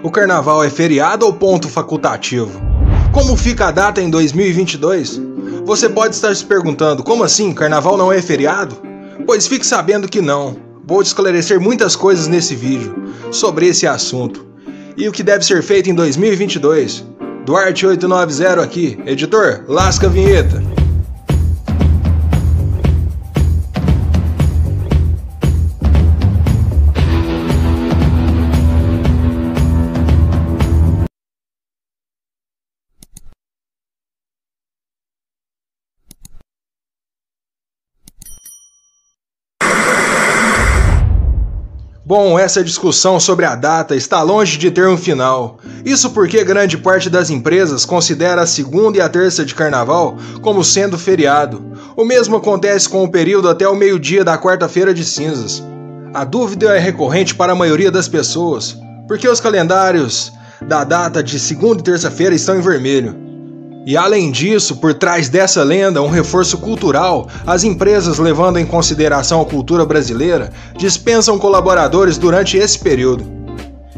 O carnaval é feriado ou ponto facultativo? Como fica a data em 2022? Você pode estar se perguntando, como assim, carnaval não é feriado? Pois fique sabendo que não. Vou te esclarecer muitas coisas nesse vídeo sobre esse assunto e o que deve ser feito em 2022. Duarte 890 aqui. Editor, lasca a vinheta. Bom, essa discussão sobre a data está longe de ter um final. Isso porque grande parte das empresas considera a segunda e a terça de carnaval como sendo feriado. O mesmo acontece com o período até o meio-dia da quarta-feira de cinzas. A dúvida é recorrente para a maioria das pessoas, porque os calendários da data de segunda e terça-feira estão em vermelho. E além disso, por trás dessa lenda, um reforço cultural, as empresas, levando em consideração a cultura brasileira, dispensam colaboradores durante esse período.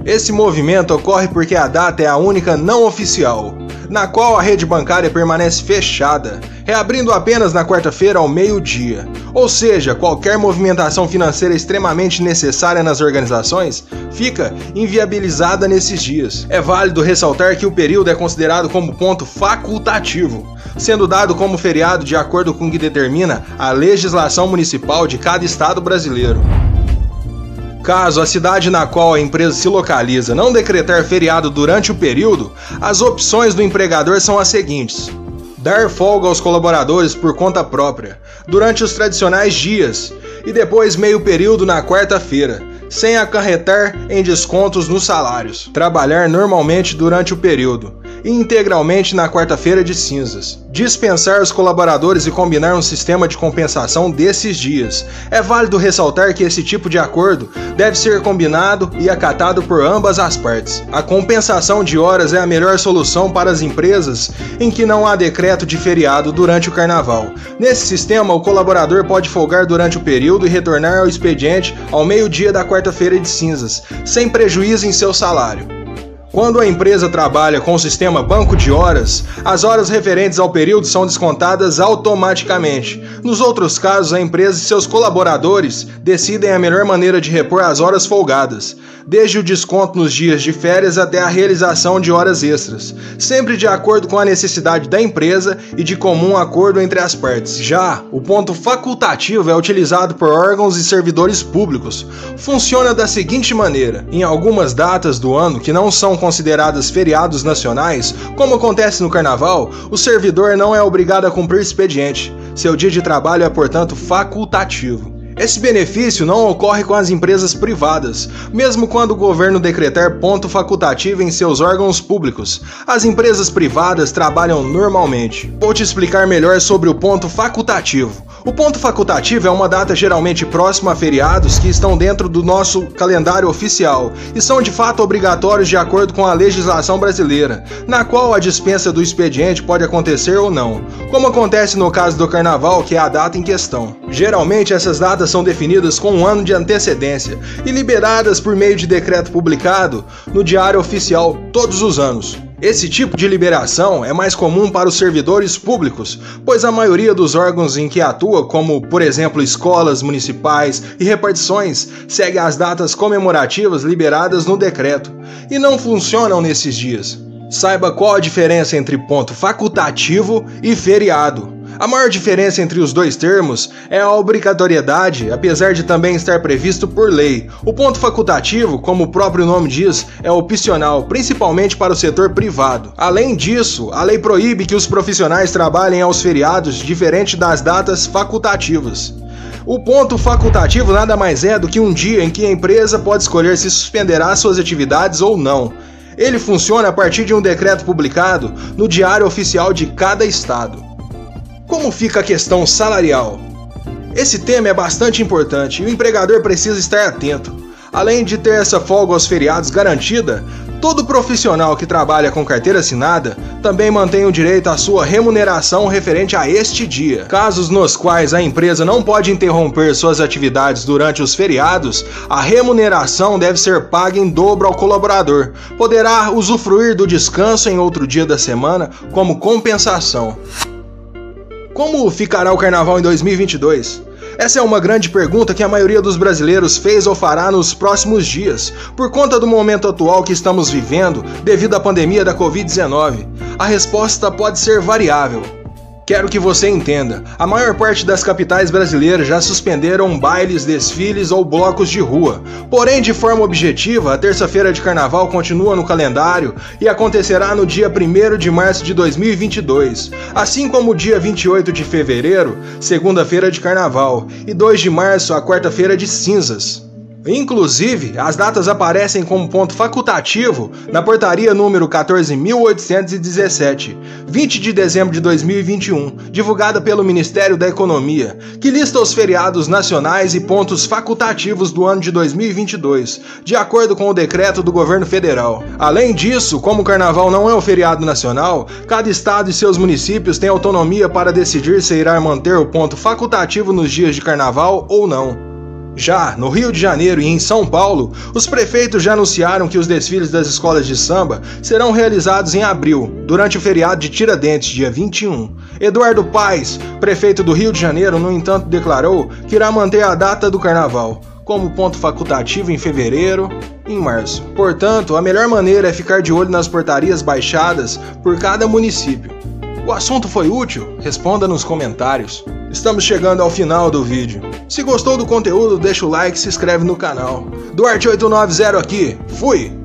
Esse movimento ocorre porque a data é a única não oficial, na qual a rede bancária permanece fechada, reabrindo apenas na quarta-feira ao meio-dia. Ou seja, qualquer movimentação financeira extremamente necessária nas organizações fica inviabilizada nesses dias. É válido ressaltar que o período é considerado como ponto facultativo, sendo dado como feriado de acordo com o que determina a legislação municipal de cada estado brasileiro. Caso a cidade na qual a empresa se localiza não decretar feriado durante o período, as opções do empregador são as seguintes: dar folga aos colaboradores por conta própria durante os tradicionais dias e depois meio período na quarta-feira, sem acarretar em descontos nos salários. Trabalhar normalmente durante o período e integralmente na quarta-feira de cinzas. Dispensar os colaboradores e combinar um sistema de compensação desses dias. É válido ressaltar que esse tipo de acordo deve ser combinado e acatado por ambas as partes. A compensação de horas é a melhor solução para as empresas em que não há decreto de feriado durante o carnaval. Nesse sistema, o colaborador pode folgar durante o período e retornar ao expediente ao meio-dia da quarta-feira de cinzas, sem prejuízo em seu salário. Quando a empresa trabalha com o sistema banco de horas, as horas referentes ao período são descontadas automaticamente. Nos outros casos, a empresa e seus colaboradores decidem a melhor maneira de repor as horas folgadas, desde o desconto nos dias de férias até a realização de horas extras, sempre de acordo com a necessidade da empresa e de comum acordo entre as partes. Já o ponto facultativo é utilizado por órgãos e servidores públicos. Funciona da seguinte maneira: em algumas datas do ano que não são consideradas feriados nacionais, como acontece no carnaval, o servidor não é obrigado a cumprir expediente. Seu dia de trabalho é, portanto, facultativo. Esse benefício não ocorre com as empresas privadas, mesmo quando o governo decretar ponto facultativo em seus órgãos públicos. As empresas privadas trabalham normalmente. Vou te explicar melhor sobre o ponto facultativo. O ponto facultativo é uma data geralmente próxima a feriados que estão dentro do nosso calendário oficial e são de fato obrigatórios de acordo com a legislação brasileira, na qual a dispensa do expediente pode acontecer ou não, como acontece no caso do carnaval, que é a data em questão. Geralmente essas datas são definidas com um ano de antecedência e liberadas por meio de decreto publicado no Diário Oficial todos os anos. Esse tipo de liberação é mais comum para os servidores públicos, pois a maioria dos órgãos em que atua, como por exemplo escolas municipais e repartições, segue as datas comemorativas liberadas no decreto e não funcionam nesses dias. Saiba qual a diferença entre ponto facultativo e feriado. A maior diferença entre os dois termos é a obrigatoriedade, apesar de também estar previsto por lei. O ponto facultativo, como o próprio nome diz, é opcional, principalmente para o setor privado. Além disso, a lei proíbe que os profissionais trabalhem aos feriados, diferente das datas facultativas. O ponto facultativo nada mais é do que um dia em que a empresa pode escolher se suspenderá suas atividades ou não. Ele funciona a partir de um decreto publicado no Diário Oficial de cada estado. Como fica a questão salarial? Esse tema é bastante importante e o empregador precisa estar atento. Além de ter essa folga aos feriados garantida, todo profissional que trabalha com carteira assinada também mantém o direito à sua remuneração referente a este dia. Casos nos quais a empresa não pode interromper suas atividades durante os feriados, a remuneração deve ser paga em dobro ao colaborador. Poderá usufruir do descanso em outro dia da semana como compensação. Como ficará o Carnaval em 2022? Essa é uma grande pergunta que a maioria dos brasileiros fez ou fará nos próximos dias, por conta do momento atual que estamos vivendo devido à pandemia da Covid-19. A resposta pode ser variável. Quero que você entenda, a maior parte das capitais brasileiras já suspenderam bailes, desfiles ou blocos de rua. Porém, de forma objetiva, a terça-feira de Carnaval continua no calendário e acontecerá no dia 1º de março de 2022, assim como o dia 28 de fevereiro, segunda-feira de Carnaval, e 2 de março, a quarta-feira de cinzas. Inclusive, as datas aparecem como ponto facultativo na portaria número 14.817, 20 de dezembro de 2021, divulgada pelo Ministério da Economia, que lista os feriados nacionais e pontos facultativos do ano de 2022, de acordo com o decreto do governo federal. Além disso, como o Carnaval não é um feriado nacional, cada estado e seus municípios têm autonomia para decidir se irá manter o ponto facultativo nos dias de Carnaval ou não. Já no Rio de Janeiro e em São Paulo, os prefeitos já anunciaram que os desfiles das escolas de samba serão realizados em abril, durante o feriado de Tiradentes, dia 21. Eduardo Paes, prefeito do Rio de Janeiro, no entanto, declarou que irá manter a data do Carnaval como ponto facultativo em fevereiro e em março. Portanto, a melhor maneira é ficar de olho nas portarias baixadas por cada município. O assunto foi útil? Responda nos comentários. Estamos chegando ao final do vídeo. Se gostou do conteúdo, deixa o like e se inscreve no canal. Duarte890 aqui. Fui!